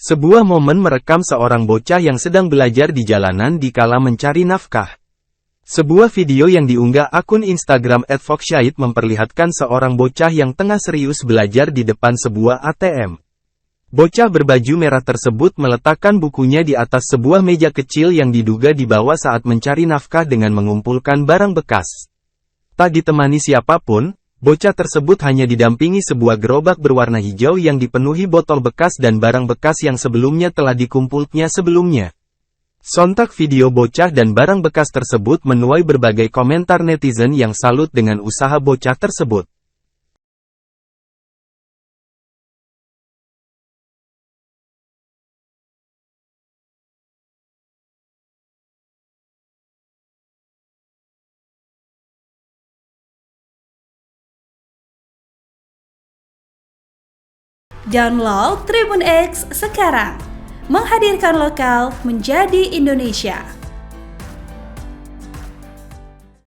Sebuah momen merekam seorang bocah yang sedang belajar di jalanan dikala mencari nafkah. Sebuah video yang diunggah akun Instagram @foxsyahid memperlihatkan seorang bocah yang tengah serius belajar di depan sebuah ATM. Bocah berbaju merah tersebut meletakkan bukunya di atas sebuah meja kecil yang diduga dibawa saat mencari nafkah dengan mengumpulkan barang bekas. Tak ditemani siapapun, bocah tersebut hanya didampingi sebuah gerobak berwarna hijau yang dipenuhi botol bekas dan barang bekas yang sebelumnya telah dikumpulnya sebelumnya. Sontak video bocah dan barang bekas tersebut menuai berbagai komentar netizen yang salut dengan usaha bocah tersebut. Download Tribun X sekarang, menghadirkan lokal menjadi Indonesia.